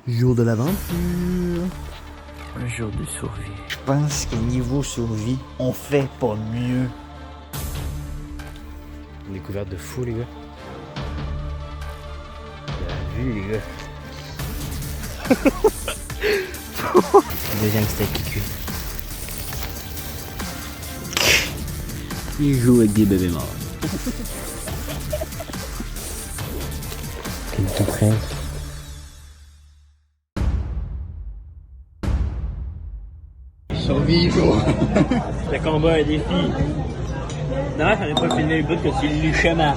Jour de l'aventure. Un jour de survie. Je pense que niveau survie, on fait pas mieux. Une découverte de fou, les gars. Bien vu, les gars. Deuxième steak qui cuit. Il joue avec des bébés morts. T'es tout prêt? Survivre. Le combat est défi. Non, j'en ai pas filmé le bout que c'est Luchema.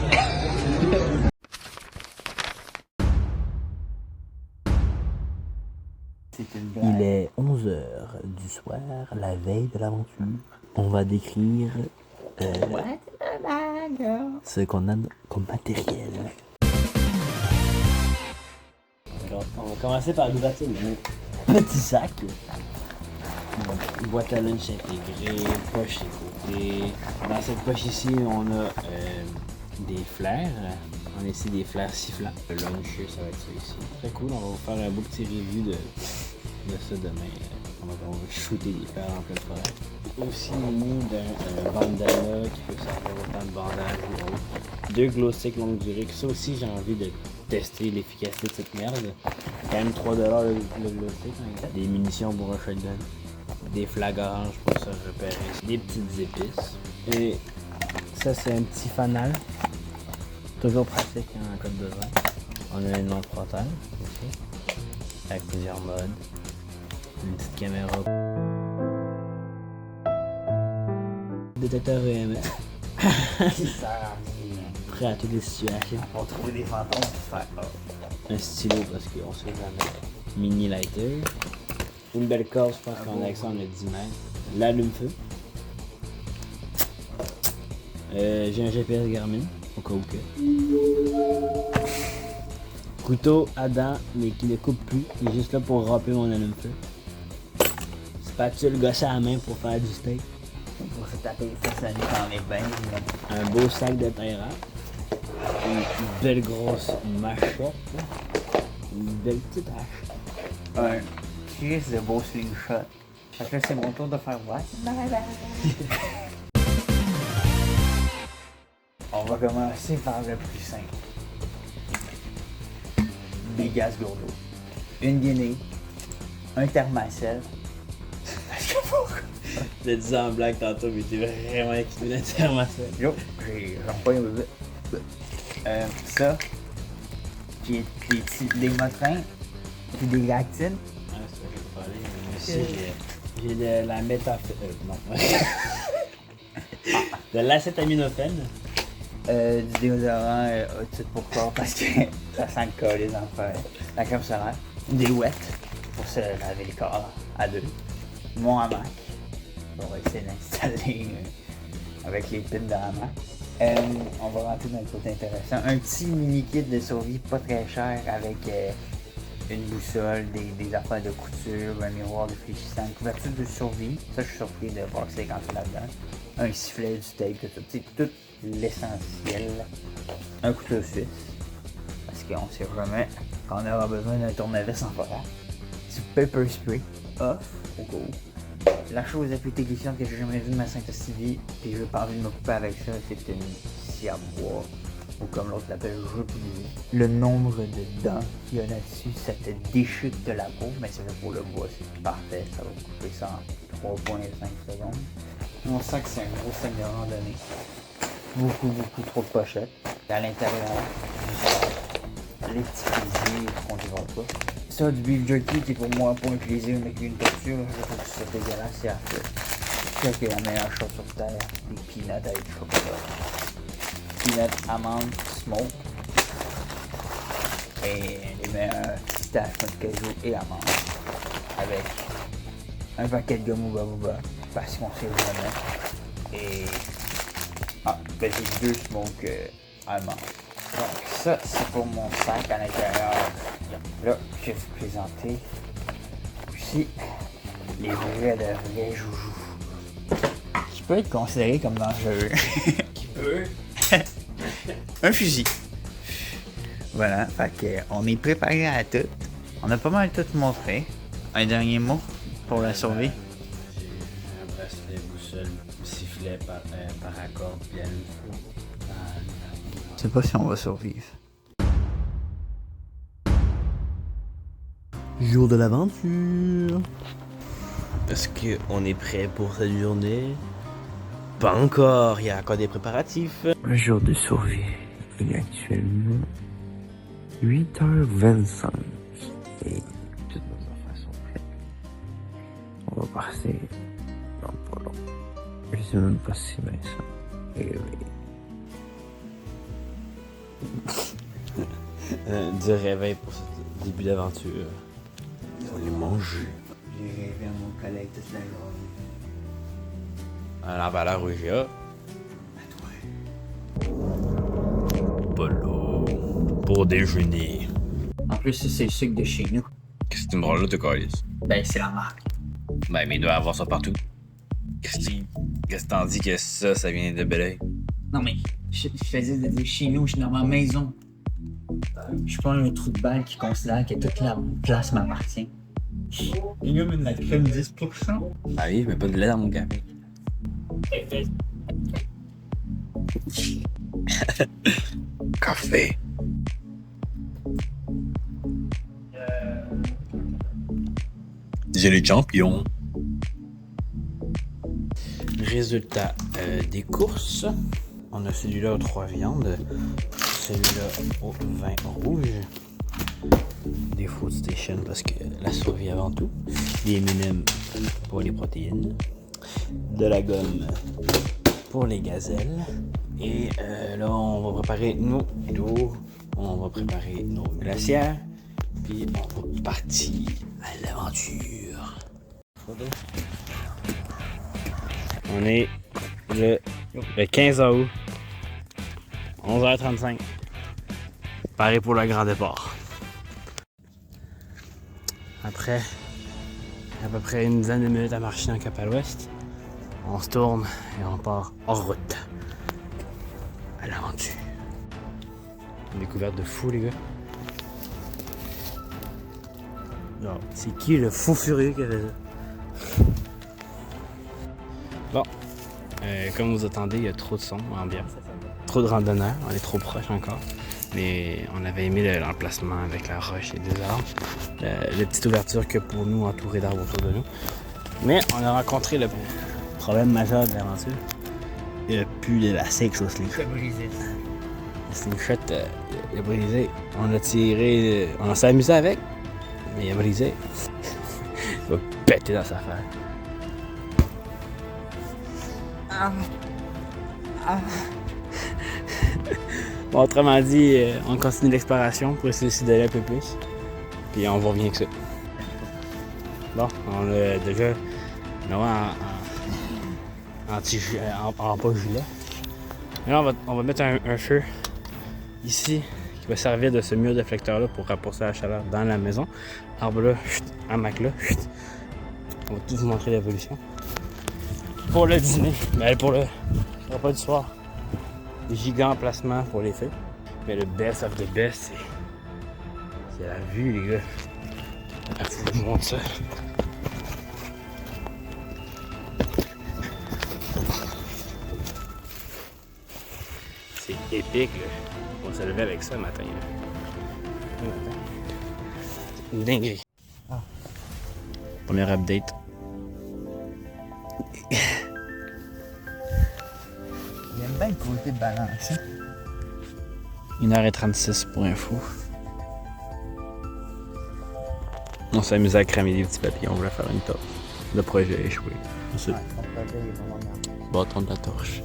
Il est 11h du soir, la veille de l'aventure. On va décrire ce qu'on a comme matériel. Alors, on va commencer par l'ouverture du petit sac. Boîte à lunch intégrée, poche à côté. Dans cette poche ici, on a des flares. On a ici des flares sifflants. Le lunch, ça va être ça ici. Très cool, on va vous faire un beau petit review de ça demain. On va shooter des flares en pleine forêt. Aussi muni d'un bandana qui peut servir autant de bandage ou autre. 2 glow sticks longue durée. Ça aussi, j'ai envie de tester l'efficacité de cette merde. Quand même 3$ le glow stick. Hein. Des munitions pour un shotgun. Des flags oranges pour se repérer, des petites épices. Et ça, c'est un petit fanal. Toujours pratique en cas de besoin. On a une lampe frontale aussi, avec plusieurs modes. Une petite caméra. Détecteur EMF. Qui sert à rien. Prêt à toutes les situations. Pour trouver des fantômes et faire Un stylo parce qu'on sait jamais. Mini lighter. Une belle corde, je pense qu'on a avec ça, on a 10 mètres. L'allume-feu. J'ai un GPS Garmin, au cas où que. Couteau à dents, mais qui ne coupe plus. Il est juste là pour râper mon allume-feu. Spatule gosse à la main pour faire du steak. pour se taper ça nuit quand on est bien. Un beau sac de terrain. Une belle grosse machette. Une belle petite hache. Un crise de beau slingshot. Fait que là, c'est mon tour de faire what? On va commencer par le plus simple. Des gaz gourdeaux. Une guinée. Un thermacelle. Parce que pourquoi? Je l'ai dit en blague tantôt, mais t'es vraiment équipé d'un thermacelle. Yo, j'en pas une ça. Puis des motrins. Puis des lactines. Ah, c'est ça que je parlais. Mais aussi, j'ai de la non. De l'acétaminophène. Du déodorant au-dessus pour corps parce que ça sent le corps les enfants. La crème solaire. Des wets pour se laver le corps à deux. Mon hamac. On va essayer d'installer avec les pins de hamac. On va rentrer dans le côté intéressant. Un petit mini kit de survie pas très cher avec une boussole, des affaires de couture, un miroir réfléchissant, une couverture de survie. Ça, je suis surpris de voir que c'est quand c'est là-dedans. Un sifflet, du steak, tout l'essentiel. Un couteau suisse, parce qu'on sait jamais qu'on aura besoin d'un tournevis en forêt. Du pepper spray, off, au go. La chose la plus terrifiante que j'ai jamais vue de ma sainte vie, et je veux pas envie de m'occuper avec ça, c'est une scie à bois, ou comme l'autre l'appelle, repliée. Le nombre de dents qu'il y a là-dessus, ça te déchute de la peau, mais c'est vrai pour le bois, c'est parfait, ça va couper ça en 3,5 secondes. On sent que c'est un gros sac de randonnée. Beaucoup trop de pochettes. À l'intérieur, les petits plaisirs qu'on ne voit pas. Ça, du beef jerky qui est pour moi pas un plaisir mais qui est une texture, je trouve que c'est dégueulasse, c'est affreux. C'est ça qui est la meilleure chose sur terre, des peanuts avec du chocolat. Peanuts, amandes, smoke. Et les meilleurs pistaches, de cajou et amandes. Avec un paquet de gomme Booba parce qu'on sait jamais. Et ben j'ai 2 smoke allemands. Donc ça c'est pour mon sac à l'intérieur. Là, je vais vous présenter aussi les vrais joujoux. Qui peut être considéré comme dangereux. Qui peut? Un fusil. Voilà, fait que on est préparé à tout. On a pas mal tout montré. Un dernier mot pour la survie. J'ai un bracelet, boussole, sifflet, paracorde, puis à l'eau. Je sais pas si on va survivre. Jour de l'aventure. Est-ce qu'on est prêt pour cette journée? Pas encore, il y a encore des préparatifs. Un jour de survie. Il est actuellement 8h25. Et toutes nos affaires sont prêtes. On va partir dans pas long. Je sais même pas si bien ça. Et oui. Du réveil pour ce début d'aventure. Il faut les manger. J'ai rêvé à mon collègue toute la journée. À l'emballeur Rugia. Polo. Pour déjeuner. En plus, ça, c'est le sucre de chez nous. Qu'est-ce que tu me rôles là, te calice? Ben, c'est la marque. Ben, mais il doit y avoir ça partout. Qu'est-ce que t'en dis que ça vient de Belleuil? Non, mais je faisais de dire chez nous, je suis dans ma maison. Je suis pas un trou de balle qui considère que toute la place m'appartient. Les gars mettent de la crème 10%. Ah oui, je mets pas de lait dans mon café. Café. J'ai les champions. Résultat des courses. On a celui-là aux 3 viandes. Celui-là au vin rouge. Des food station parce que la survie avant tout. Des M&M pour les protéines. De la gomme pour les gazelles. Et là, on va préparer nos d'eau. On va préparer nos glacières. Puis on va partir à l'aventure. On est le 15 août. 11h35. Pareil pour le grand départ. Après à peu près une dizaine de minutes à marcher en cap à l'ouest, on se tourne et on part en route à l'aventure. Une découverte de fou, les gars. Non, c'est qui le fou furieux qui a fait ça? Bon, comme vous attendez, il y a trop de son ambiant. Trop de randonneurs, on est trop proche encore. Mais on avait aimé l'emplacement avec la roche et des arbres. La petite ouverture que pour nous, entourée d'arbres autour de nous. Mais on a rencontré le problème majeur de l'aventure. Il n'y a plus d'élastique sur ce livre. Le slingshot, il a brisé. On a tiré, on s'est amusé avec, mais il a brisé. Il va péter dans sa affaire. Bon, autrement dit, on continue l'exploration pour essayer de d'aller un peu plus. Puis on va revenir avec ça. Bon, on a déjà en pas gilet. Et là, on va mettre un feu ici qui va servir de ce mur déflecteur-là pour rapporter la chaleur dans la maison. Arbre là, hamac là. On va tout vous montrer l'évolution. Pour le dîner, mais pour le repas du soir, des gigants emplacements pour les feux. Mais le best of the best, c'est la vue, les gars. Je vous montre ça. C'est épique, là. On s'est levé avec ça le matin. Une dinguerie. Première update. Il aime bien le côté de balance. 1h36 pour info. On s'est amusé à cramer des petits papiers, on voulait faire une torche. Le projet a échoué. Ensuite, bâton de la torche.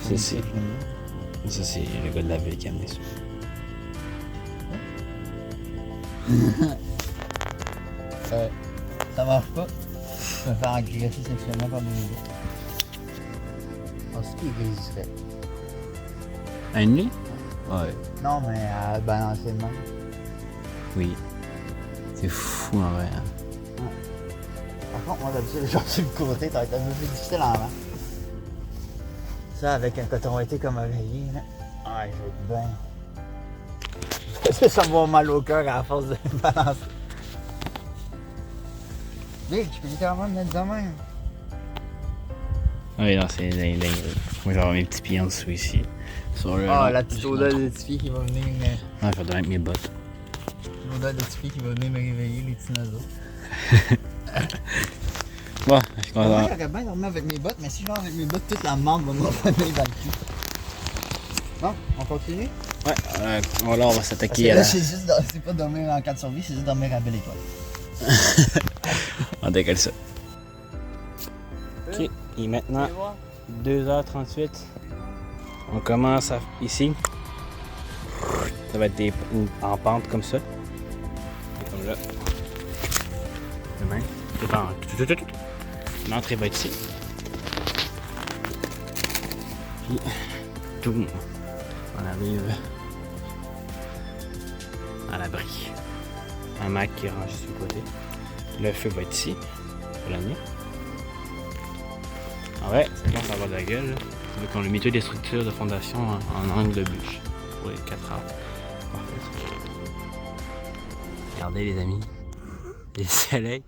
Ça, c'est le gars de la ville qui a amené ça. Ça marche pas. Je me faire agresser sexuellement par mes idées. Est-ce qu'il résisterait? À une nuit? Ouais. Non, mais à balancer de même. Oui. C'est fou en vrai. Hein? Par contre, moi d'habitude, genre sur le côté, ça va être un peu plus difficile en avant. Ça, avec un coton été comme oreiller, là. Ah, je vais être bien. Ça me va mal au cœur à force de balancer. Vic, tu peux littéralement me mettre de même. Oui, non, c'est dingue. Moi, je vais avoir mes petits pieds en dessous ici. Sur le Ah, long, la petite odeur de Tiffy qui va venir me... Ouais, je vais donner avec mes bottes. L'odeur de Tiffy qui va venir me réveiller, les petits naseaux. Bon, je suis Moi, content. j'aurais bien dormi avec mes bottes, mais si je dors avec mes bottes, toute la marde va me revenir dans le cul. Bon, on continue? Ouais, là, on va Parce que s'attaquer à là, la... c'est pas dormir en 4 sur vie, c'est juste dormir à belle étoile. On décale ça. Ok, et maintenant, 2h38. On commence ici. Ça va être en pente comme ça. Et comme là. Demain. L'entrée va être ici. Puis, tout. On arrive à l'abri. Un Mac qui est rangé sur le côté. Le feu va être ici, pour la nuit. Ah ouais, ça commence à avoir de la gueule. Donc on a mis toutes les structures de fondation en angle de bûche pour les 4 heures. Parfait. Regardez les amis, les soleils.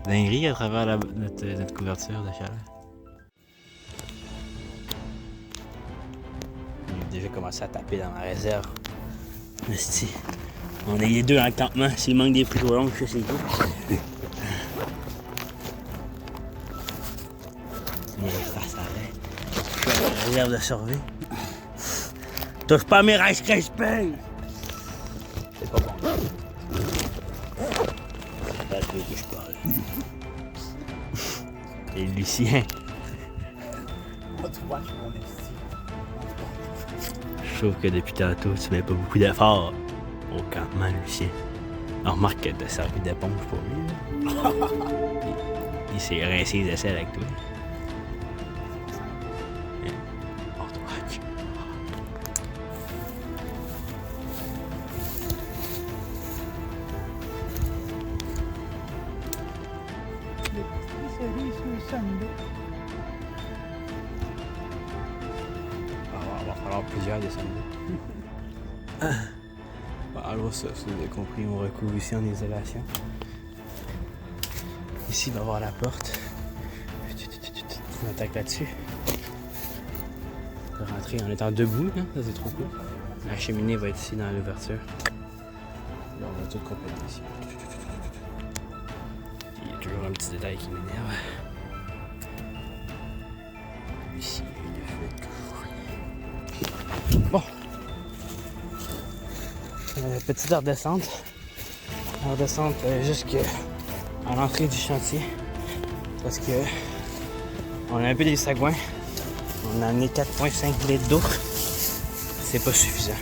Dinguerie à travers notre couverture de chaleur. On a déjà commencé à taper dans la réserve. Esti. On est les deux en campement. S'il manque des frigo longs, je sais c'est tout. Mais ça s'arrête. Je suis à la réserve de survie. Touche pas à mes rages que je paye! C'est pas bon. C'est pas toi que je parle. Et Lucien. Je trouve que depuis tantôt, tu mets pas beaucoup d'efforts au campement, Lucien. On remarque que t'as servi d'éponge pour lui. Il s'est rincé les aisselles avec toi. Il va falloir plusieurs des samedis. Alors ça, si vous avez compris, on recouvre ici en isolation. Ici, il va y avoir la porte. On attaque là-dessus. On peut rentrer en étant debout, hein? Ça c'est trop cool. La cheminée va être ici dans l'ouverture. Là, on va tout compléter ici. Il y a toujours un petit détail qui m'énerve. Ici, il fait toujours rien. Bon. Petite redescente. Redescente jusqu'à l'entrée du chantier. Parce que on a un peu des sagouins. On a amené 4,5 litres d'eau. C'est pas suffisant.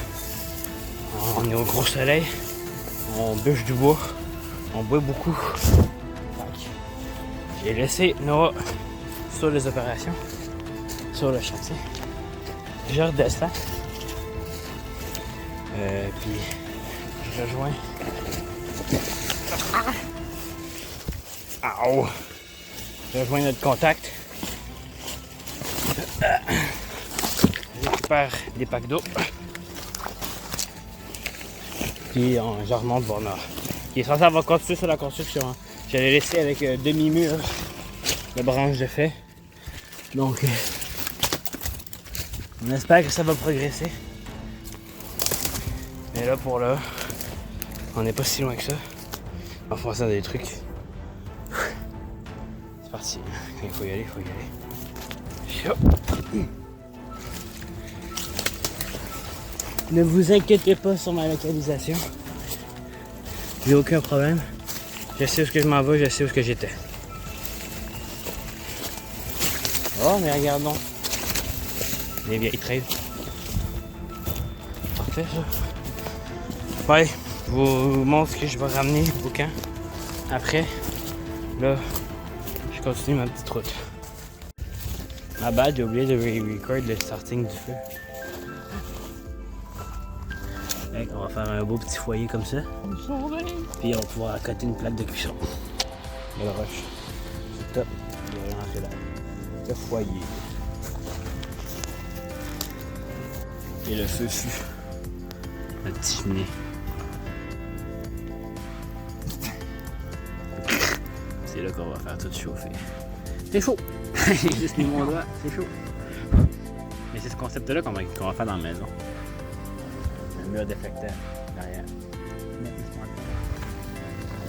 On est au gros soleil. On bûche du bois. On boit beaucoup. J'ai laissé Noah sur les opérations. Sur le chantier. Je redescends. Puis je rejoins. Ow! Je rejoins notre contact. Je récupère des packs d'eau. Puis je remonte vers nord. Il est censé avoir continué sur la construction. Je l'ai laissé avec demi-mur de branches de fès. Donc on espère que ça va progresser. Mais là pour là, on n'est pas si loin que ça. On va faire ça des trucs. C'est parti. Il faut y aller, il faut y aller. Ne vous inquiétez pas sur ma localisation. J'ai aucun problème. Je sais où je m'en vais, je sais où j'étais. Oh, mais regardons. Les vieilles trails. Parfait, ça. Ouais, je vous montre ce que je vais ramener au camp. Après, là, je continue ma petite route. Ma bad, j'ai oublié de record le starting du feu. Fait qu'on va faire un beau petit foyer comme ça. Puis on va pouvoir accoter une plaque de cuisson. Le roche. C'est top. Il va rentrer là. Le foyer. Et le feu fut. Notre petit cheminée. C'est là qu'on va faire tout chauffer. C'est chaud! J'ai juste mis mon doigt, c'est chaud. Mais c'est ce concept-là qu'on va faire dans la maison. Un mur déflecteur derrière.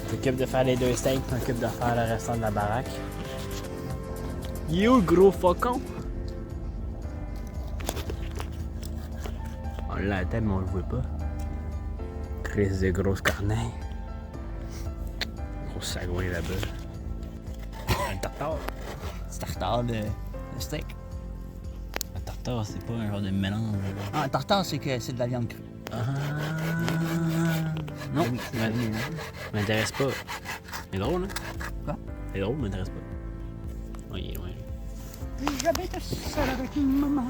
On s'occupe de faire les 2 steaks, on s'occupe de faire le restant de la baraque. Yo, gros faucon! On l'a à tête, mais on le voit pas. Crise de grosses corneilles. Gros sagouin là-bas. Un tartare. C'est tartare de steak. Un tartare, c'est pas un genre de mélange. Ah, un tartare, c'est que c'est de la viande crue. Ah. Non, ça m'intéresse pas. C'est drôle, hein? Quoi? C'est drôle, m'intéresse pas. Oui, oui. J'habite seul avec maman.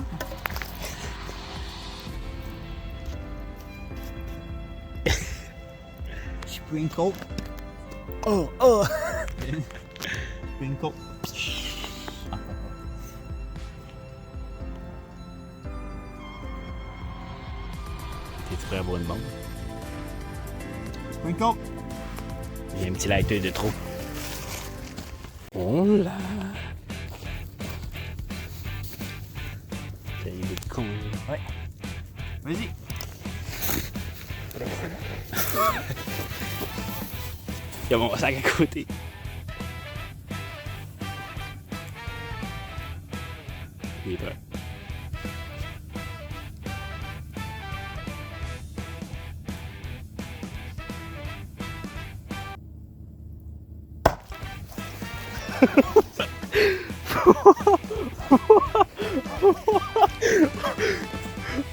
Sprinkle. Oh, oh! Sprinkle. T'es-tu prêt à boire une bombe? Sprinkle. J'ai un petit lighter de trop. Oh là! T'as une idée de con, hein? Ouais. Vas-y. Il y a mon sac à côté. Il est prêt.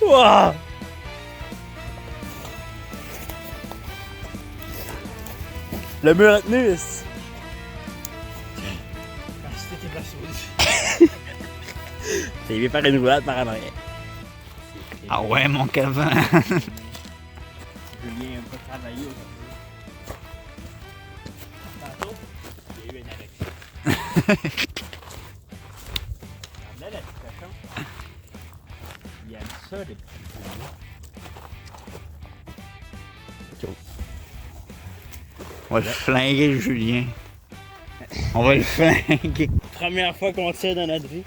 Wow! Le mur a tenu! J'ai vu faire une roulade par en arrière. Ah ouais, mon Calvin. Julien n'a pas travaillé aujourd'hui. Tantôt, il y a eu une érection. Là, la petite cochon, il aime ça, les petits poulets. On va le flinguer, Julien. On va le flinguer. Première fois qu'on tire dans notre vie.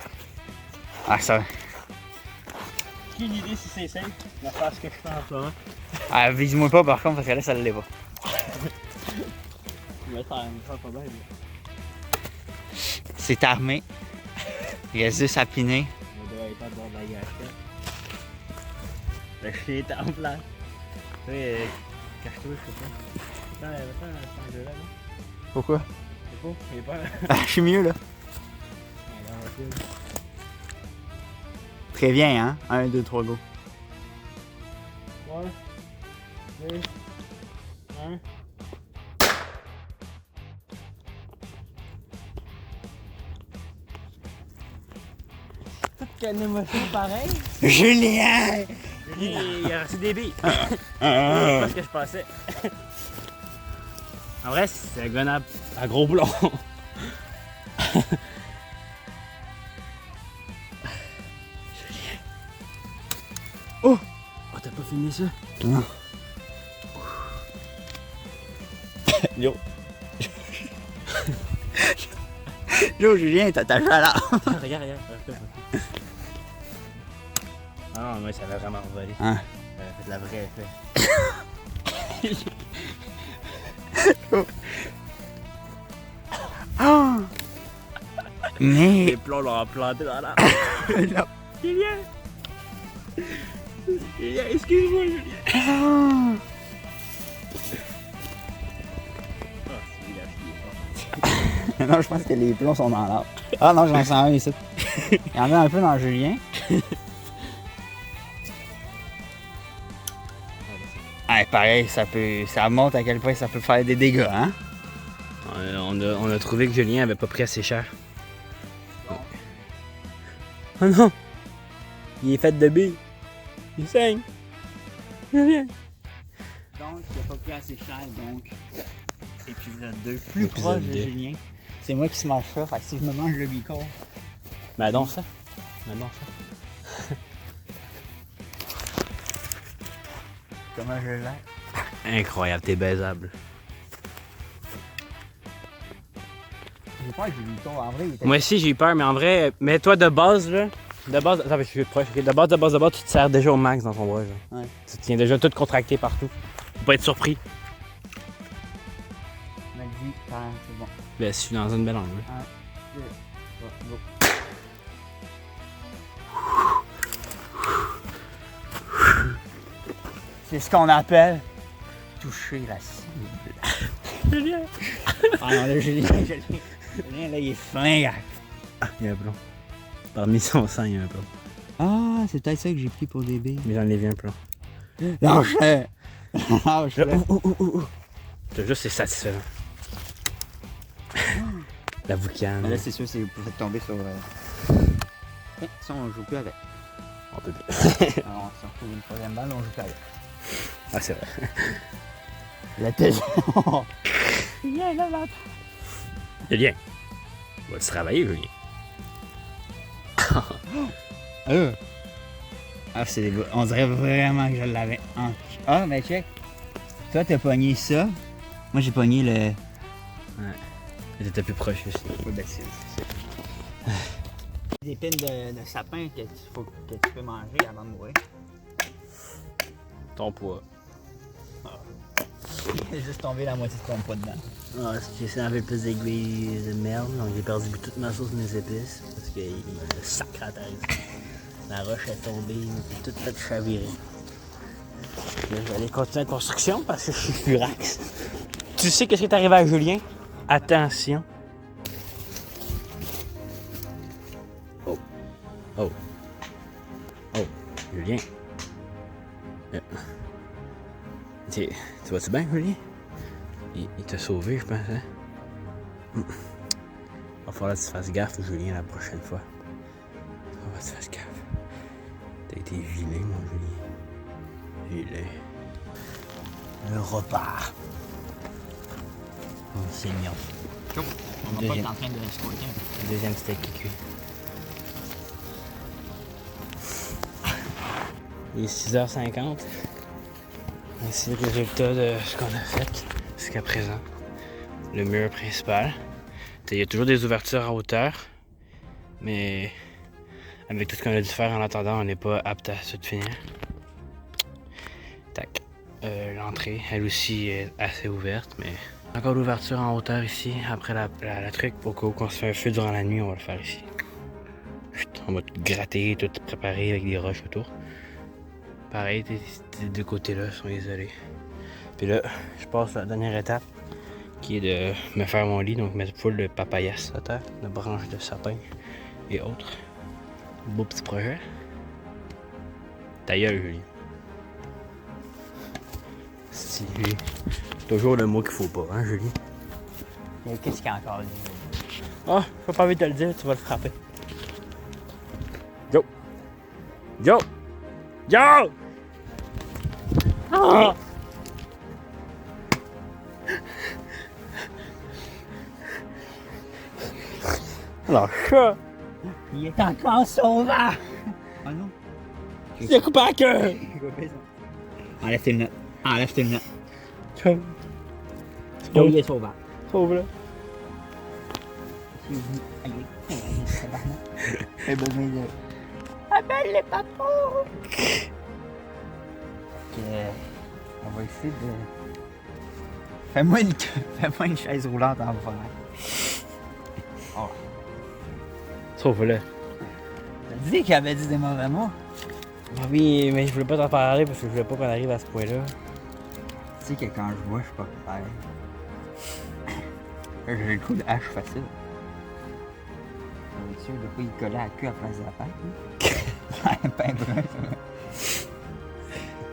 Ah, ça. Quelle idée si c'est simple de faire ce que je fais en ce moment. Ah, vise-moi pas par contre, parce que là, ça l'est pas. Je vais faire pas bien. C'est armé. Il reste juste à piner. On doit être à bord de la gâchette. Le chien est en place. Tu sais, cache-toi, je sais pas. Attends, un jeu là, non? Pourquoi? C'est pas? Il est pas. Ah, je suis mieux là. Très bien, hein? 1, 2, 3, go. 1, 2, 1. Toute qu'une émotion pareille. Julien! Il a reçu des billes. C'est pas ce que je pensais. En vrai, c'est un gun à gros boulon. Oh! Oh, t'as pas filmé ça? Non. Yo! Yo, Julien, t'as ta chaleur. Regarde. Ah non, moi, ça va vraiment voler. Hein? Ça fait de la vraie effet. Ah! Mais. Les plombs l'ont planté dans l'arbre. Non. Julien! Julien, excuse-moi, Julien! Ah! Non, je pense que les plombs sont dans l'arbre. Ah non, j'en sens un ici. Il y en a un peu dans Julien. Ah, pareil, ça montre à quel point ça peut faire des dégâts, hein? On a trouvé que Julien avait pas pris assez cher. Oh non! Il est fait de billes. Il saigne. Julien. Donc, il n'a pas pris assez cher, donc. Épisode 2, plus Épisode proche de 2. Julien. C'est moi qui se mange ça, fait que si je me mange le bicorps. Mais donc ça. Comment je l'ai? Incroyable, t'es baisable. J'ai peur que j'ai eu tort. En vrai, il était... Moi aussi, j'ai eu peur, mais en vrai, mais toi, de base, là, de base, attends, je suis proche. De base, tu te sers déjà au max dans ton bras, genre. Ouais. Tu te tiens déjà tout contracté partout. Faut pas être surpris. On m'a dit, c'est bon. Là, je suis dans une belle angle. Go. C'est ce qu'on appelle toucher la cible. Julien! Ah non, là, Julien, là, il est flingue. Ah, il y a un plomb. Parmi son sang, il y a un plomb. Ah, c'est peut-être ça que j'ai pris pour des billes. Mais j'en ai vu un plomb. Lâche-le! Lâche-le! Je te jure, c'est satisfaisant. La boucane. Mais là, c'est sûr, c'est pour tomber sur... Ça, on joue plus avec. On peut plus. Alors, si on trouve une troisième balle, on joue plus avec. Ah, c'est vrai. La tête. Viens, là, là. Julien. On va se travailler, Julien. Ah, c'est des... On dirait vraiment que je l'avais. Ah, mais check. Toi, t'as pogné ça. Moi, j'ai pogné le... Ouais. Mais t'étais plus proche aussi. Ouais, ben, c'est des épines de sapin que tu peux manger avant de mourir. Ton poids. J'ai juste tombé la moitié de ton poids dedans. Ah, j'ai essayé d'enlever plus d'aiguilles de merde, donc j'ai perdu toute ma sauce, mes épices, parce qu'il me sacre à terre. La roche est tombée, il m'a tout fait chavirer. Là, je vais aller continuer la construction parce que je suis furax. Tu sais qu'est-ce qui est arrivé à Julien? Attention. Oh. Oh. Oh. Julien. Tu vas-tu bien, Julien? Il t'a sauvé, je pense, hein? Va falloir que tu fasses gaffe, Julien, la prochaine fois. Va que tu fasses gaffe. T'as été vilain, mon Julien. Vilain. Le repas. Oh, c'est mignon. On va pas être en train de squatter. Le deuxième steak qui cuit. Il est 6h50. Voici le résultat de ce qu'on a fait jusqu'à présent. Le mur principal. Il y a toujours des ouvertures en hauteur, mais avec tout ce qu'on a dû faire en attendant, on n'est pas apte à tout finir. Tac. L'entrée, elle aussi, est assez ouverte, mais encore l'ouverture en hauteur ici. Après la truc, pour qu'on se fait un feu durant la nuit, on va le faire ici. On va tout gratter, tout préparer avec des roches autour. Pareil, ces deux côtés-là sont isolés. Puis là, je passe à la dernière étape, qui est de me faire mon lit, donc mettre full de papayas à terre, de branches de sapin et autres. Beau petit projet. Ta gueule, Julien. C'est toujours le mot qu'il faut pas, hein, Julien? Mais qu'est-ce qu'il y a encore dit? Ah, faut pas envie de te le dire, tu vas le frapper. Yo! Yo! Yo! Ah! Alors, chat! Il est encore sauvage! Ah non? Il a coupé à queue! Enlève tes lunettes. Enlève tes lunettes. Yo, Yo, il est sauvage. sauve-le. J'ai besoin de... Appelle les papous! On va essayer de... Fais-moi une chaise roulante en verre. Oh. Sauve-le. T'as dit qu'il avait dit des mauvais mots? Ah oui, mais je voulais pas t'en parler parce que je voulais pas qu'on arrive à ce point-là. Tu sais que quand je vois, je suis pas pareil. J'ai le coup de hache facile. On est sûr de pas y coller à la queue à la place de la tête. Pain brun, ça.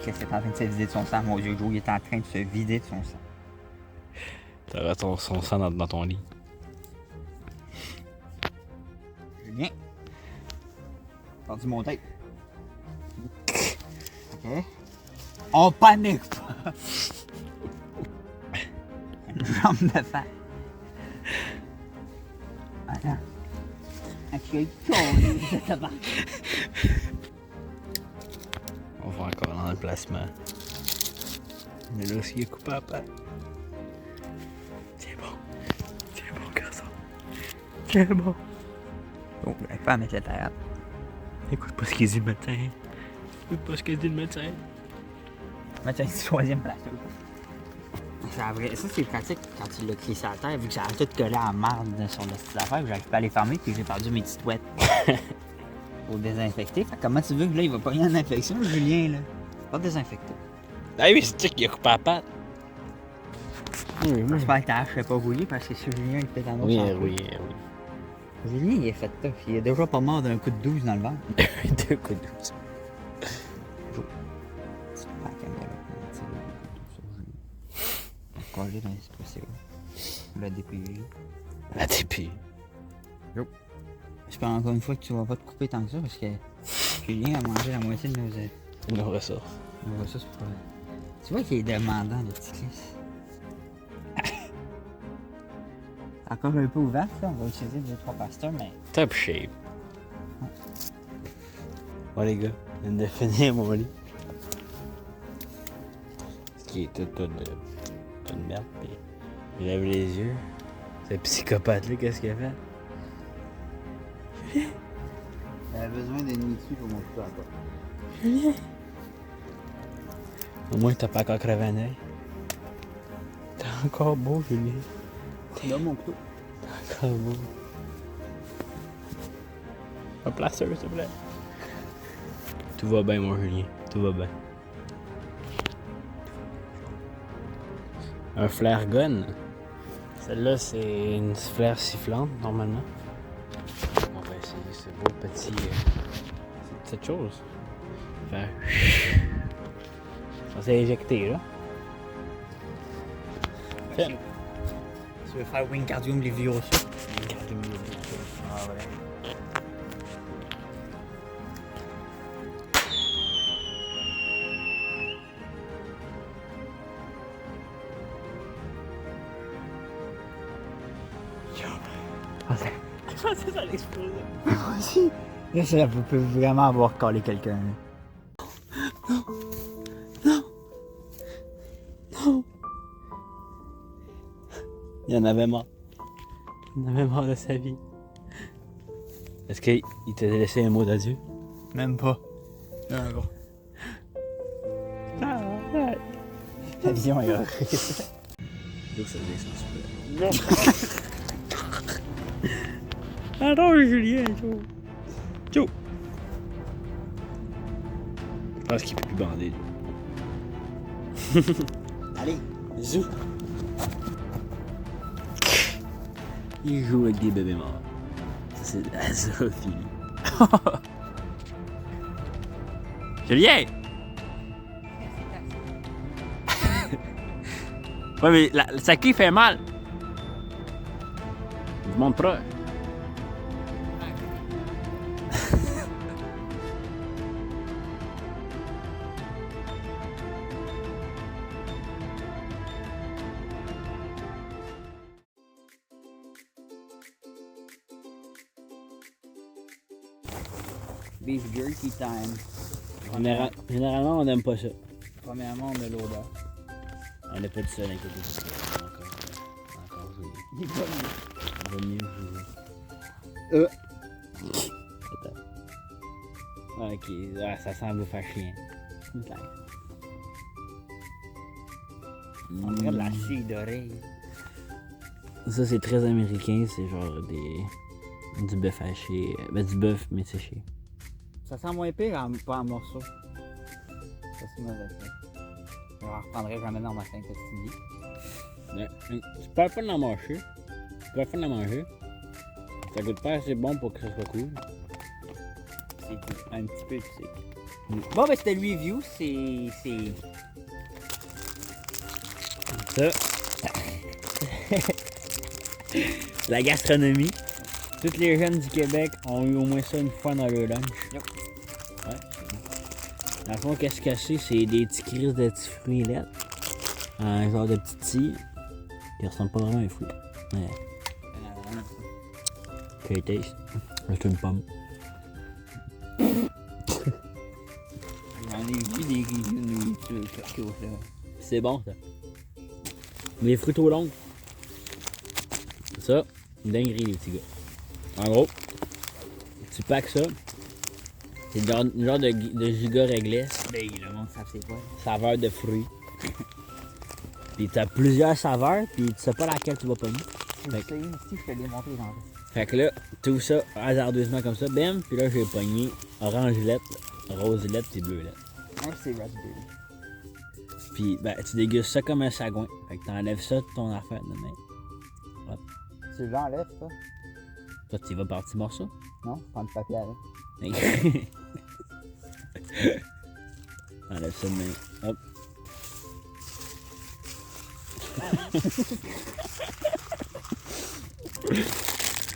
Qu'est-ce qu'il est en train de se vider de son sang? Mon Dieu, Joe, il est en train de se vider de son sang. T'auras son sang dans ton lit. Julien. Perdu mon tête. Ok. On panique pas. Une jambe de fer. Attends. Ok, On va encore dans le placement. Mais là aussi, il est coupé à la patte. Tiens bon, garçon. Tiens bon. Oh, je vais pas mettre la terre. Écoute pas ce qu'il dit le médecin. Écoute pas ce qu'il dit le médecin. Mettre une troisième place. Ça, c'est pratique quand tu l'as crissé à terre, vu que ça a tout collé en marde de son petite affaire, j'arrive pas à les fermer, puis j'ai perdu mes petites ouettes pour désinfecter. Fait que comment tu veux que là, il va pas rien en infection, Julien, là? Pas désinfecté. Ah oui, c'est qu'il a coupé à la patte. J'espère que ta hache ne pas rouillée parce que si Julien il fait dans l'autre sens. Oui. Julien, il est fait tough. Il est déjà pas mort d'un coup de 12 dans le ventre. 2 coups de 12. La caméra, tu sais, coller dans les possible. La DPI. La TP. J'espère encore une fois que tu vas pas te couper tant que ça parce que Julien a mangé la moitié de nos ressources. nos ressources pour. Tu vois qu'il est demandant, le petit Chris. Encore un peu ouvert, ça. On va utiliser 2-3 pasteurs, mais. Top shape. Bon les gars, je viens de finir mon lit. Ce qui est tout de merde. Puis il lève les yeux. Ce psychopathe là, qu'est-ce qu'il a fait? Il avait besoin d'une dessus pour mon couteau encore. Julien! Au moins t'as pas encore crevé un œil. T'es encore beau, Julien. Là, mon couteau. T'es encore beau. Un placeur, s'il te plaît. Tout va bien, mon Julien. Tout va bien. Un flare gun. Celle-là, c'est une flare sifflante, normalement. On va essayer ce beau petit... cette chose. Faire... Ça s'est éjecté, là. Tiens. Tu veux faire Wingardium Leviosa? Ah ouais. Je pensais que ça allait exploser. Moi aussi. Là, ça peut vraiment avoir collé quelqu'un. Il en avait marre. Il en avait marre de sa vie. Est-ce qu'il t'a laissé un mot d'adieu? Même pas. Non. La vision est horrible. D'où ça descend? Attends, Julien, Joe. Je pense qu'il peut plus bander. Allez. Zou. Il joue avec des bébés morts. Ça, c'est de la zoophilie. Julien! Ouais, mais sa quille fait mal. Je vous montre pas. Beef jerky time. Généralement, on n'aime pas ça. Premièrement, on a l'odeur. On n'est pas tout seul avec le encore joué. Il est pas mieux. On va mieux jouer. Attends. Ok, ouais, ça semble faire chien. Une claque. On dirait de la scie d'oreille. Ça, c'est très américain, c'est genre du bœuf haché. Ben, du bœuf, mais séché. Ça sent moins pire pas en morceaux. Ça, c'est mauvais. Je en reprendrai jamais dans ma Saint-Estimier. Tu peux pas l'en manger. Tu peux pas la manger. Ça goûte pas assez bon pour que ça soit cool. C'est un petit peu sec. Bon, ben, c'était le review. C'est. Ça. La gastronomie. Tous les jeunes du Québec ont eu au moins ça une fois dans leur lunch. Yep. Ouais. Dans le fond, qu'est-ce que c'est des petits crises de petits fruits laids. Un genre de petits tis. Qui ressemblent pas vraiment à un fruit. Ouais. Que taste. C'est une pomme. J'en ai vu des reviews de nourriture, C'est bon, ça. Les fruits trop longs. Ça, une dinguerie, les petits gars. En gros, tu packs ça. C'est une genre de giga réglisse. Ben, le monde savent c'est quoi. Saveur de fruits. Puis t'as plusieurs saveurs, puis tu sais pas laquelle tu vas pogner. Je sais, si je te l'ai montré dans le... Fait que là, tout ça hasardeusement comme ça, bam, puis là j'ai pogné orangelette, roselette puis bleulette. Moi, c'est raspberry. Puis ben, tu dégustes ça comme un sagouin. Fait que t'enlèves ça de ton affaire de main. Tu l'enlèves, ça? Toi, tu y vas par petits morceaux. Non? Je prends le papier avec. Enlève ça de main. Hop.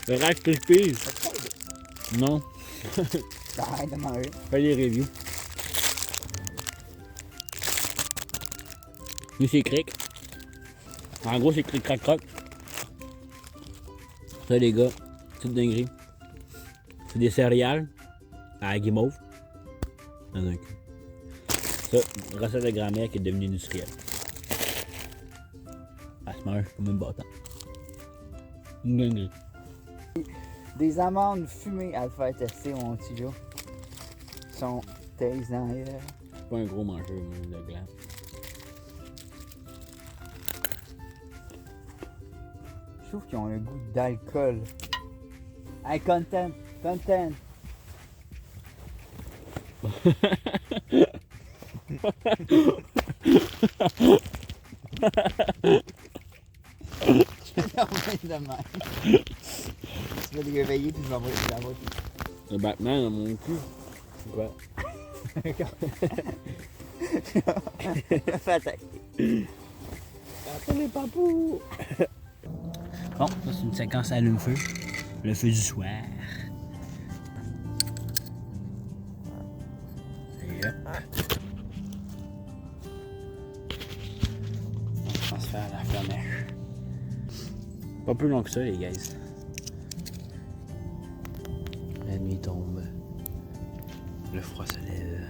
Le rack crispy. Non. Arrête de manger. Fais les reviews. Lui, c'est cric. En gros, c'est cric crac croc. Ça, les gars, toute dinguerie. C'est des céréales à la guimauve. Dans un cul. Ça, une recette de grand-mère qui est devenue industrielle. Elle se mange comme une bâton. Une dinguerie. Des amandes fumées à le faire tester, mon petit Joe. Sont taste dans l'air. Je suis pas un gros mangeur, moi, de gland. Je trouve qu'ils ont un goût d'alcool. Hey, content. De même. Tu vas les réveiller puis je vais envoyer la voiture. Le Batman dans mon cul. C'est quoi? Fais attaquer. Attends les papous! Bon, ça c'est une séquence à allume-feu. Le feu du soir. Et hop. On transfère à la flamèche. Pas plus long que ça, les guys. La nuit tombe. Le froid se lève.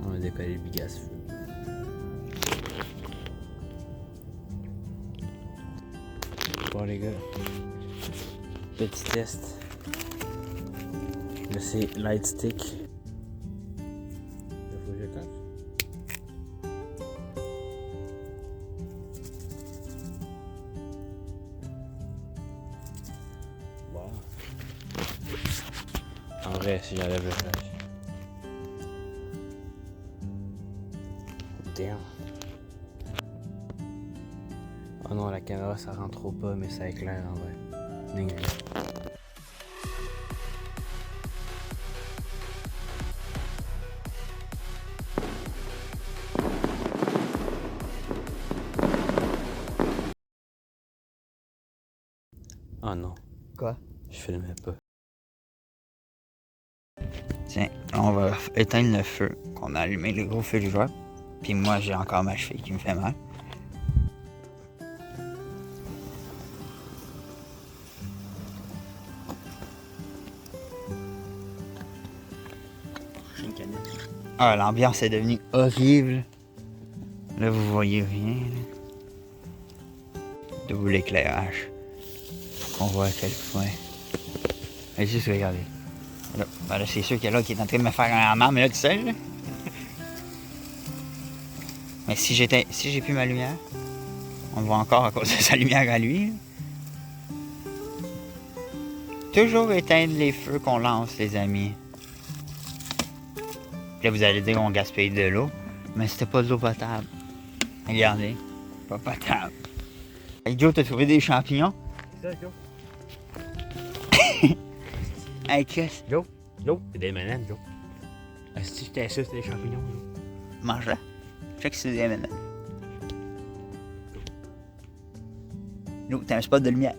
On va décoller le bigas-feu. Bon les gars, petit test. Là c'est light stick. Il faut que je cache. Wow. En vrai, si j'enlève le flash. Damn. Oh non, la caméra ça rend trop pas, mais ça éclaire en vrai. Dingue. Oh non, Quoi? je filmais pas. Tiens, on va éteindre le feu qu'on a allumé, le gros feu du joie. Puis moi, j'ai encore ma cheville qui me fait mal. Ah, l'ambiance est devenue horrible. Là, vous voyez rien. D'où l'éclairage. On voit à quel point. Allez, juste regardez. Là, ben là c'est sûr qu'il y a là qui est en train de me faire un hammer, mais là, tu sais, là. Mais si j'ai plus ma lumière, on le voit encore à cause de sa lumière à lui. Là. Toujours éteindre les feux qu'on lance, les amis. Là, vous allez dire qu'on gaspille de l'eau, mais c'était pas de l'eau potable. Regardez, pas potable. Hey Joe, t'as trouvé des champignons? C'est ça, Joe? Hey, qu'est-ce? Joe, c'est des bananes, Joe. Est-ce que j'étais sûr que c'était des champignons, Joe? Mange-la. Check si c'est des M&M. Joe, t'as un spot de lumière.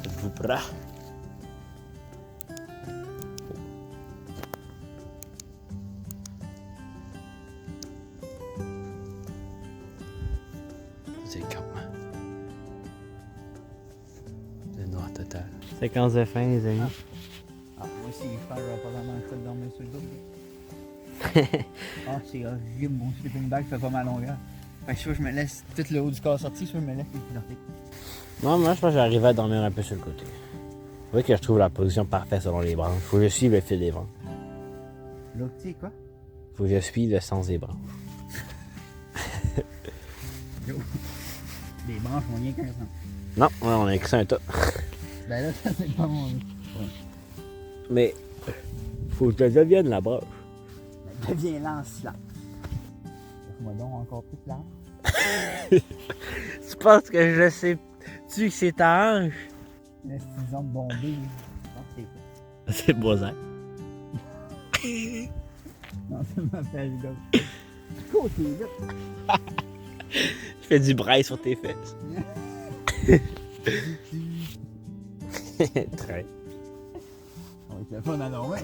Êtes-vous prêt? C'est le campement. Le noir total. Séquence de fin, les amis. Ah, moi aussi, Ah, c'est horrible, mon sleeping bag fait pas ma longueur. Fait que soit je me laisse tout le haut du corps sorti, soit je me laisse les pieds sortis. Non, moi, je pense que j'arrive à dormir un peu sur le côté. Vous voyez que je trouve la position parfaite selon les branches. Faut que je suive le fil des branches. L'autre, tu sais quoi? Faut que je suive le sens des branches. Yo. Les branches ont rien qu'un sens. Non, ouais, on a que ça un tas. Ben là, ça c'est pas mon. Mais, faut que je devienne la branche. Ben deviens lance-là. Laisse-moi donc encore plus clair. Tu penses que je sais tu que c'est ta hanche? Laisse tes hommes bombés. Je pense que c'est quoi? C'est beau, ça. Non, ça m'appelle gars. Du côté là. Je fais du braille sur tes fesses. Très. On va être le fun à Norway.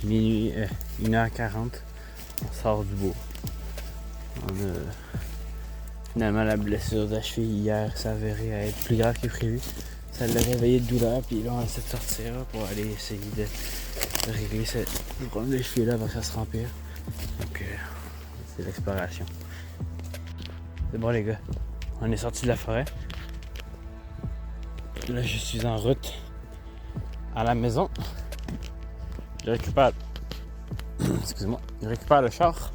Minuit, 1h40, on sort du bois. On a finalement la blessure de la cheville hier s'avérait à être plus grave que prévu. Ça l'a réveillé de douleur, puis là on essaie de sortir pour aller essayer de régler ce problème de cheville là avant que ça se rempire. Donc c'est l'exploration. C'est bon les gars, on est sorti de la forêt. Là je suis en route à la maison. Je récupère. Excuse-moi. Je récupère le char.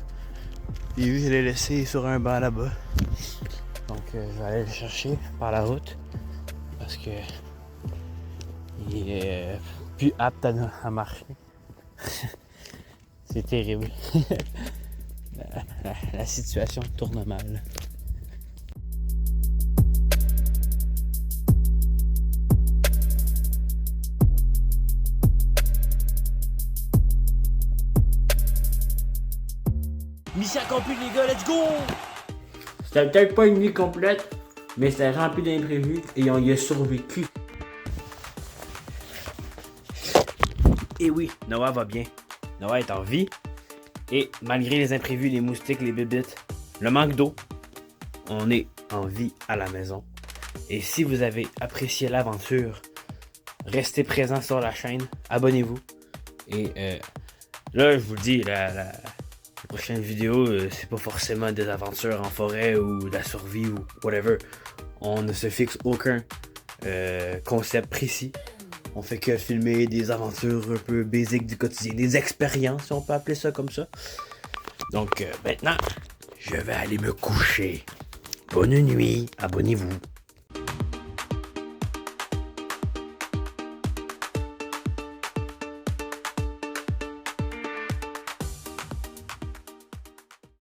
Puis lui, je l'ai laissé sur un banc là-bas. Donc je vais aller le chercher par la route. Parce que il est plus apte à marcher. C'est terrible. La situation tourne mal. Mission accomplie les gars, let's go! C'était peut-être pas une nuit complète, mais c'était rempli d'imprévus et on y a survécu. Et oui, Noah va bien. Noah est en vie. Et malgré les imprévus, les moustiques, les bébites, le manque d'eau, on est en vie à la maison. Et si vous avez apprécié l'aventure, restez présent sur la chaîne, abonnez-vous. Et là, je vous le dis, la prochaine vidéo, c'est pas forcément des aventures en forêt ou de la survie ou whatever. On ne se fixe aucun concept précis. On fait que filmer des aventures un peu basiques du quotidien, des expériences, si on peut appeler ça comme ça. Donc maintenant, je vais aller me coucher. Bonne nuit, abonnez-vous.